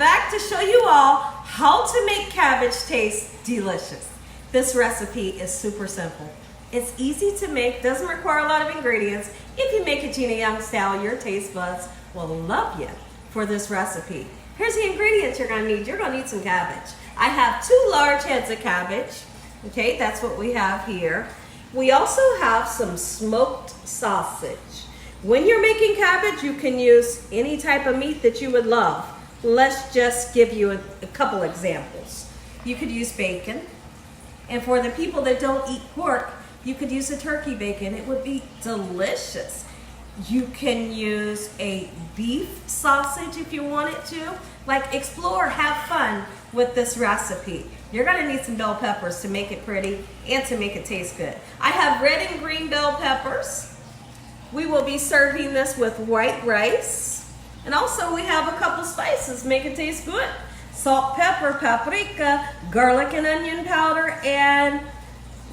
back to show you all how to make cabbage taste delicious. This recipe is super simple. It's easy to make, doesn't require a lot of ingredients. If you make it Gina Young style, your taste buds will love you for this recipe. Here's the ingredients you're gonna need. You're gonna need some cabbage. I have 2 large heads of cabbage. Okay, that's what we have here. We also have some smoked sausage. When you're making cabbage, you can use any type of meat that you would love. Let's just give you a couple examples. You could use bacon. And for the people that don't eat pork, you could use a turkey bacon. It would be delicious. You can use a beef sausage if you wanted to. Like, explore, have fun with this recipe. You're gonna need some bell peppers to make it pretty and to make it taste good. I have red and green bell peppers. We will be serving this with white rice. And also we have a couple spices, make it taste good. Salt, pepper, paprika, garlic and onion powder, and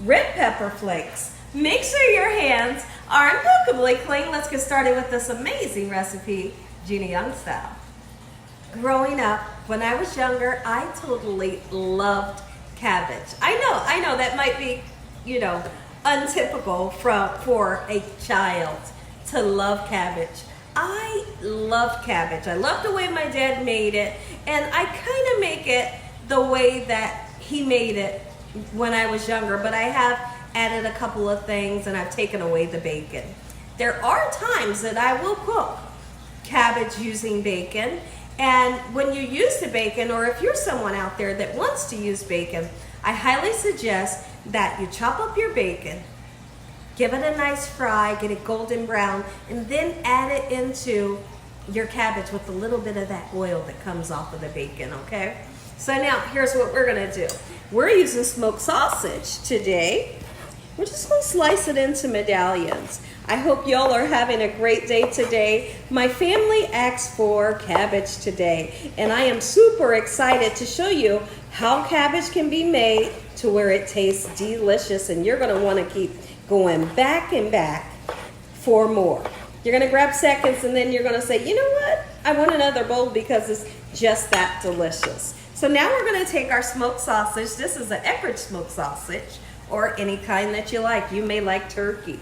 red pepper flakes. Make sure your hands are impeccably clean. Let's get started with this amazing recipe, Gina Young style. Growing up, when I was younger, I totally loved cabbage. I know that might be, untypical for a child to love cabbage. I love cabbage. I love the way my dad made it, and I kind of make it the way that he made it when I was younger, but I have added a couple of things and I've taken away the bacon. There are times that I will cook cabbage using bacon, and when you use the bacon, or if you're someone out there that wants to use bacon, I highly suggest that you chop up your bacon, give it a nice fry, get it golden brown, and then add it into your cabbage with a little bit of that oil that comes off of the bacon, okay? So now, here's what we're gonna do. We're using smoked sausage today. We're just gonna slice it into medallions. I hope y'all are having a great day today. My family asked for cabbage today, and I am super excited to show you how cabbage can be made to where it tastes delicious, and you're gonna wanna keep going back and back for more. You're gonna grab seconds, and then you're gonna say, you know what? I want another bowl because it's just that delicious. So now we're gonna take our smoked sausage. This is an eckhrich smoked sausage, or any kind that you like. You may like turkey.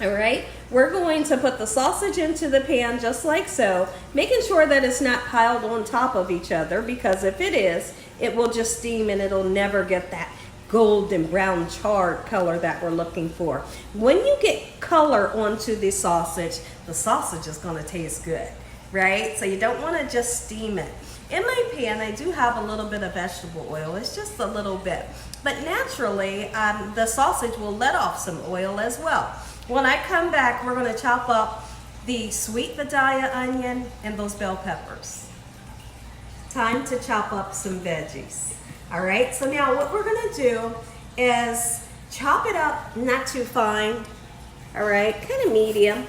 All right, we're going to put the sausage into the pan just like so, making sure that it's not piled on top of each other, because if it is, it will just steam and it'll never get that golden brown charred color that we're looking for. When you get color onto the sausage is gonna taste good, right? So you don't wanna just steam it. In my pan, I do have a little bit of vegetable oil. It's just a little bit. But naturally, the sausage will let off some oil as well. When I come back, we're gonna chop up the sweet Vidalia onion and those bell peppers. Time to chop up some veggies. All right, so now what we're gonna do is chop it up, not too fine, all right, kind of medium.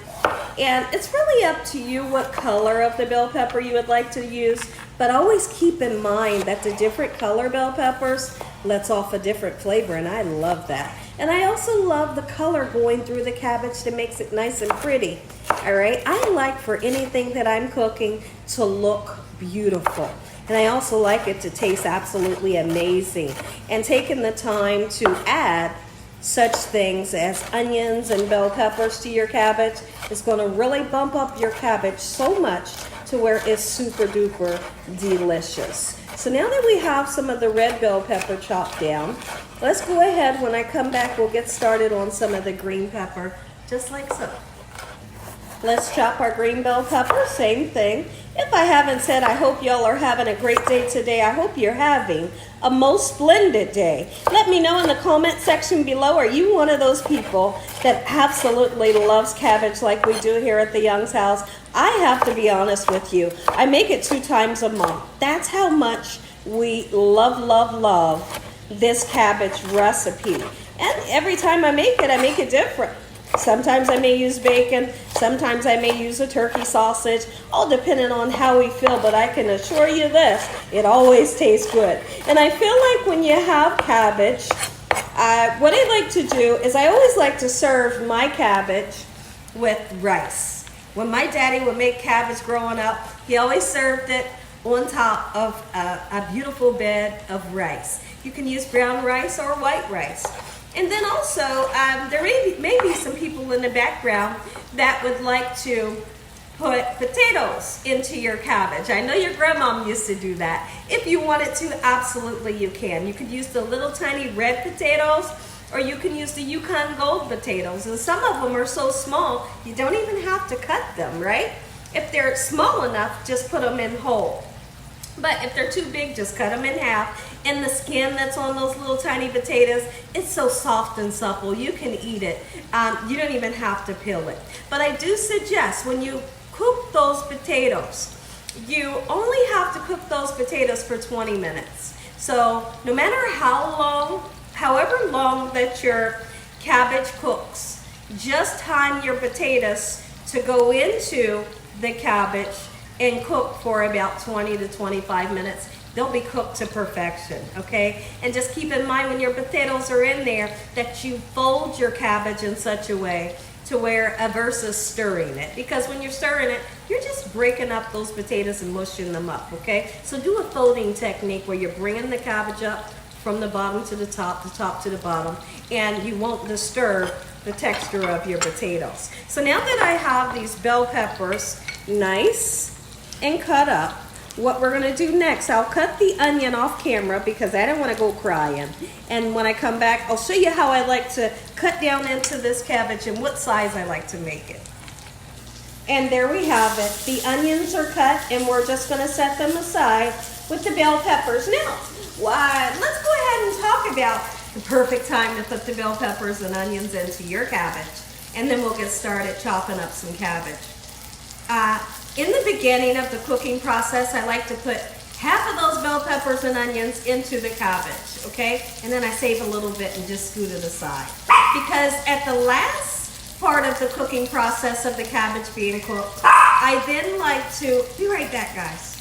And it's really up to you what color of the bell pepper you would like to use, but always keep in mind that the different color bell peppers lets off a different flavor, and I love that. And I also love the color going through the cabbage that makes it nice and pretty, all right? I like for anything that I'm cooking to look beautiful. And I also like it to taste absolutely amazing. And taking the time to add such things as onions and bell peppers to your cabbage is gonna really bump up your cabbage so much to where it's super duper delicious. So now that we have some of the red bell pepper chopped down, let's go ahead. When I come back, we'll get started on some of the green pepper, just like so. Let's chop our green bell pepper, same thing. If I haven't said, I hope y'all are having a great day today. I hope you're having a most splendid day. Let me know in the comment section below, are you one of those people that absolutely loves cabbage like we do here at the Young's house? I have to be honest with you. I make it 2 times a month. That's how much we love this cabbage recipe. And every time I make it different. Sometimes I may use bacon, sometimes I may use a turkey sausage, all depending on how we feel, but I can assure you this, it always tastes good. And I feel like when you have cabbage, what I like to do is I always like to serve my cabbage with rice. When my daddy would make cabbage growing up, he always served it on top of a beautiful bed of rice. You can use brown rice or white rice. And then also, there may be some people in the background that would like to put potatoes into your cabbage. I know your grandmom used to do that. If you wanted to, absolutely you can. You could use the little tiny red potatoes, or you can use the Yukon Gold potatoes. And some of them are so small, you don't even have to cut them, right? If they're small enough, just put them in whole. But if they're too big, just cut them in half. And the skin that's on those little tiny potatoes, it's so soft and supple. You can eat it. You don't even have to peel it. But I do suggest when you cook those potatoes, you only have to cook those potatoes for 20 minutes. So no matter however long that your cabbage cooks, just time your potatoes to go into the cabbage and cook for about 20 to 25 minutes. They'll be cooked to perfection, okay? And just keep in mind when your potatoes are in there that you fold your cabbage in such a way to where versus stirring it. Because when you're stirring it, you're just breaking up those potatoes and mushing them up, okay? So do a folding technique where you're bringing the cabbage up from the bottom to the top to the bottom, and you won't disturb the texture of your potatoes. So now that I have these bell peppers nice and cut up, what we're gonna do next, I'll cut the onion off camera because I don't wanna go crying. And when I come back, I'll show you how I like to cut down into this cabbage and what size I like to make it. And there we have it. The onions are cut and we're just gonna set them aside with the bell peppers. Now, let's go ahead and talk about the perfect time to put the bell peppers and onions into your cabbage. And then we'll get started chopping up some cabbage. In the beginning of the cooking process, I like to put half of those bell peppers and onions into the cabbage, okay? And then I save a little bit and just scoot it aside. Because at the last part of the cooking process of the cabbage being cooked, I then like to, be right back guys.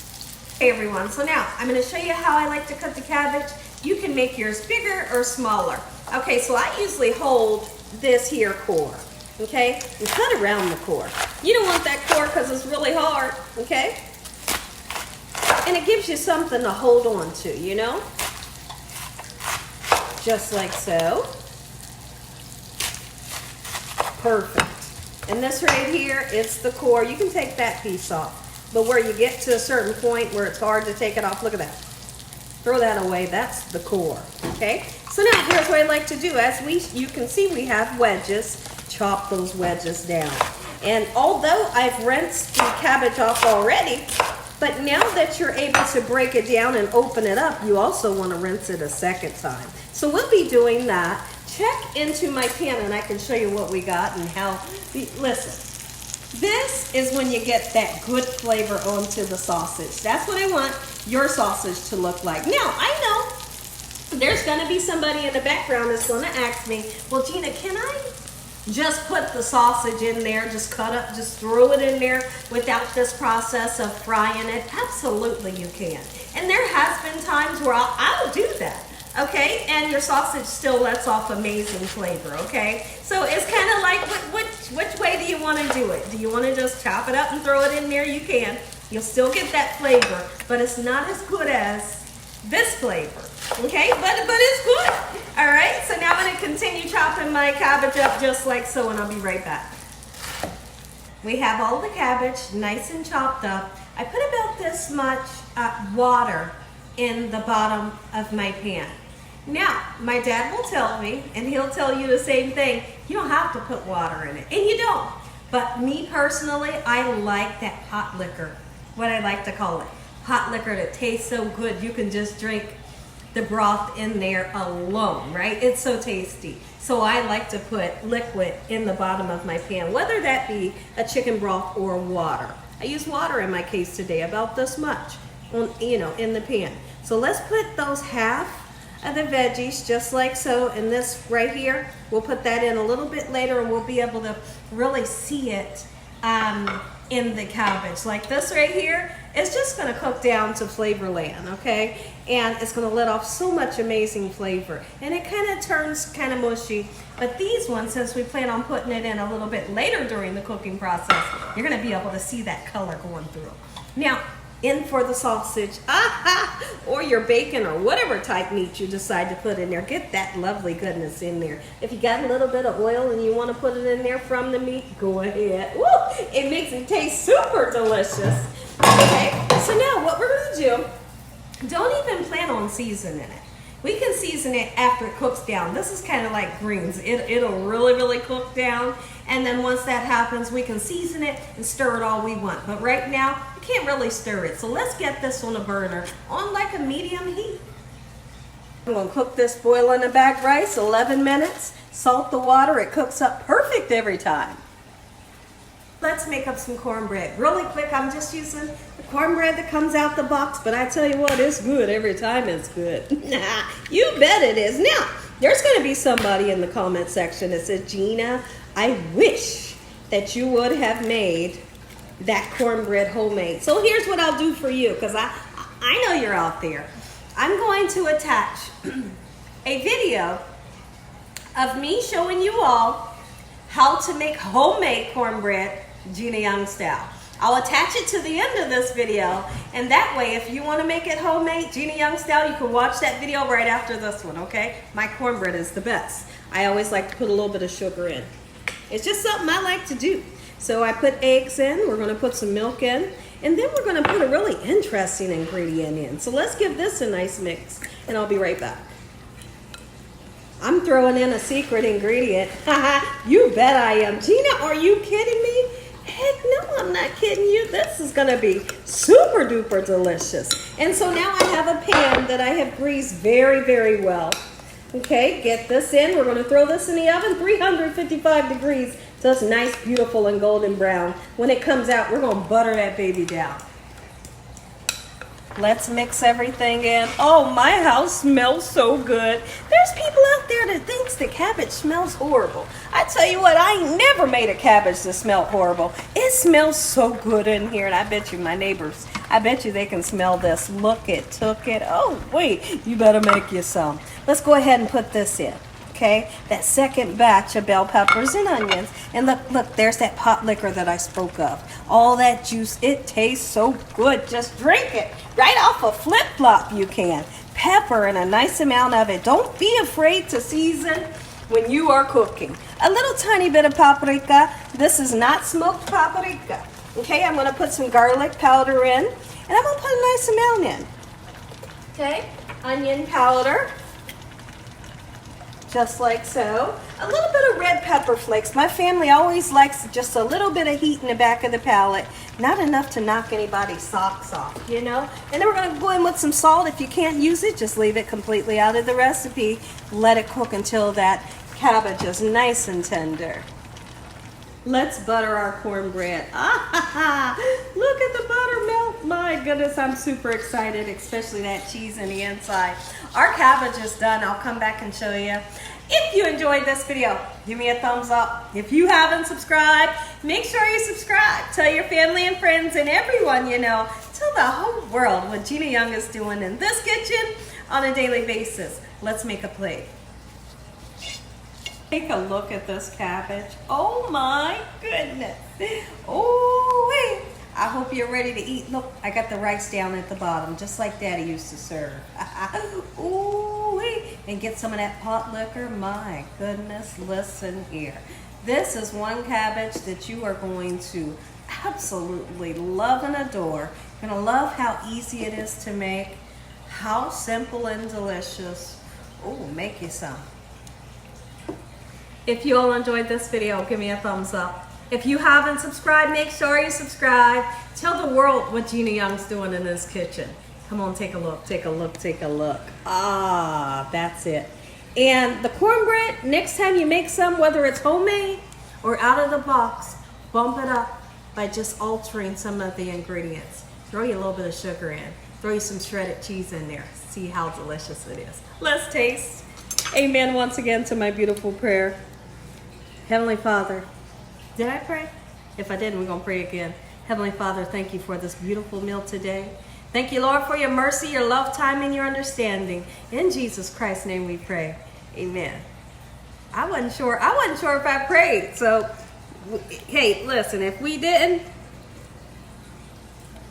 Hey everyone, so now I'm gonna show you how I like to cut the cabbage. You can make yours bigger or smaller. Okay, so I usually hold this here core. Okay, and cut around the core. You don't want that core because it's really hard, okay? And it gives you something to hold on to, you know? Just like so. Perfect. And this right here, it's the core. You can take that piece off. But where you get to a certain point where it's hard to take it off, look at that. Throw that away, that's the core, okay? So now here's what I like to do. You can see we have wedges. Chop those wedges down. And although I've rinsed the cabbage off already, but now that you're able to break it down and open it up, you also want to rinse it a second time. So we'll be doing that. Check into my pan and I can show you what we got and how. Listen, this is when you get that good flavor onto the sausage. That's what I want your sausage to look like. Now, I know there's going to be somebody in the background that's going to ask me, well, Gina, can I just put the sausage in there, just cut up, just throw it in there without this process of frying it? Absolutely you can. And there has been times where I'll do that, okay? And your sausage still lets off amazing flavor, okay? So it's kind of like, which way do you want to do it? Do you want to just chop it up and throw it in there? You can. You'll still get that flavor, but it's not as good as this flavor, okay? But it's good. All right, so now I'm gonna continue chopping my cabbage up just like so, and I'll be right back. We have all the cabbage nice and chopped up. I put about this much water in the bottom of my pan. Now, my dad will tell me, and he'll tell you the same thing, you don't have to put water in it, and you don't. But me personally, I like that hot liquor, what I like to call it. Hot liquor that tastes so good, you can just drink the broth in there alone, right? It's so tasty. So I like to put liquid in the bottom of my pan, whether that be a chicken broth or water. I use water in my case today, about this much, in the pan. So let's put those half of the veggies just like so, and this right here, we'll put that in a little bit later and we'll be able to really see it in the cabbage. Like this right here, it's just gonna cook down to flavorland, okay? And it's gonna let off so much amazing flavor. And it kind of turns kind of mushy, but these ones, since we plan on putting it in a little bit later during the cooking process, you're gonna be able to see that color going through. Now, in for the sausage, or your bacon, or whatever type meat you decide to put in there. Get that lovely goodness in there. If you got a little bit of oil and you want to put it in there from the meat, go ahead. Woo! It makes it taste super delicious. Okay, so now what we're going to do, don't even plan on seasoning it. We can season it after it cooks down. This is kind of like greens. It'll really cook down. And then once that happens, we can season it and stir it all we want. But right now, we can't really stir it. So let's get this on a burner on like a medium heat. I'm going to cook this boil in the back rice 11 minutes. Salt the water. It cooks up perfect every time. Let's make up some cornbread. Really quick, I'm just using the cornbread that comes out the box, but I tell you what, it's good every time. It's good. You bet it is. Now, there's going to be somebody in the comment section that says, Gina, I wish that you would have made that cornbread homemade. So here's what I'll do for you, because I know you're out there. I'm going to attach a video of me showing you all how to make homemade cornbread Gina Young style. I'll attach it to the end of this video, and that way if you want to make it homemade Gina Young style, you can watch that video right after this one, okay? My cornbread is the best. I always like to put a little bit of sugar in. It's just something I like to do. So I put eggs in, we're going to put some milk in, and then we're going to put a really interesting ingredient in. So let's give this a nice mix, and I'll be right back. I'm throwing in a secret ingredient. You bet I am. Gina, are you kidding me? Heck no, I'm not kidding you. This is going to be super duper delicious. And so now I have a pan that I have greased very well. Okay, get this in. We're going to throw this in the oven, 355 degrees. So it's nice, beautiful, and golden brown. When it comes out, we're going to butter that baby down. Let's mix everything in. Oh, my house smells so good. There's people out there that thinks that cabbage smells horrible. I tell you what, I ain't never made a cabbage that smelled horrible. It smells so good in here, and I bet you my neighbors, I bet you they can smell this. Look it, took it. Oh, wait, you better make you some. Let's go ahead and put this in. Okay, that second batch of bell peppers and onions. And look, there's that pot liquor that I spoke of. All that juice, it tastes so good. Just drink it. Right off a flip-flop you can. Pepper and a nice amount of it. Don't be afraid to season when you are cooking. A little tiny bit of paprika. This is not smoked paprika. Okay, I'm going to put some garlic powder in. And I'm going to put a nice amount in. Okay, onion powder. Just like so. A little bit of red pepper flakes. My family always likes just a little bit of heat in the back of the palate. Not enough to knock anybody's socks off, you know? And then we're going to go in with some salt. If you can't use it, just leave it completely out of the recipe. Let it cook until that cabbage is nice and tender. Let's butter our cornbread. Look at the butter melt. My goodness, I'm super excited, especially that cheese in the inside. Our cabbage is done. I'll come back and show you. If you enjoyed this video, give me a thumbs up. If you haven't subscribed, make sure you subscribe. Tell your family and friends and everyone you know. Tell the whole world what Gina Young is doing in this kitchen on a daily basis. Let's make a plate. Take a look at this cabbage. Oh my goodness. Oh, wait. I hope you're ready to eat. Look, I got the rice down at the bottom, just like Daddy used to serve. Ooh, wait. And get some of that pot liquor. My goodness, listen here. This is one cabbage that you are going to absolutely love and adore. You're going to love how easy it is to make, how simple and delicious. Ooh, make you some. If you all enjoyed this video, give me a thumbs up. If you haven't subscribed, make sure you subscribe. Tell the world what Gina Young's doing in this kitchen. Come on, take a look, take a look, take a look. Ah, that's it. And the cornbread, next time you make some, whether it's homemade or out of the box, bump it up by just altering some of the ingredients. Throw you a little bit of sugar in. Throw you some shredded cheese in there. See how delicious it is. Let's taste. Amen once again to my beautiful prayer. Heavenly Father, did I pray? If I didn't, we're going to pray again. Heavenly Father, thank you for this beautiful meal today. Thank you, Lord, for your mercy, your love, time, and your understanding. In Jesus Christ's name we pray. Amen. I wasn't sure if I prayed. So, hey, listen, if we didn't,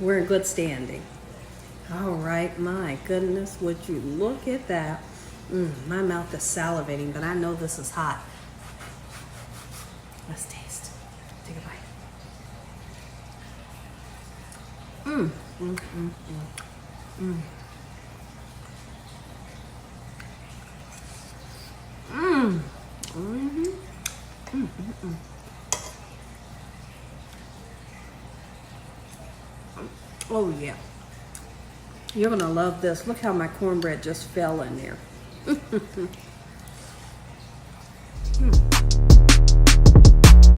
We're in good standing. All right, my goodness, would you look at that? My mouth is salivating, but I know this is hot. Let's taste. Take a bite. Oh yeah. You're gonna love this. Look how my cornbread just fell in there.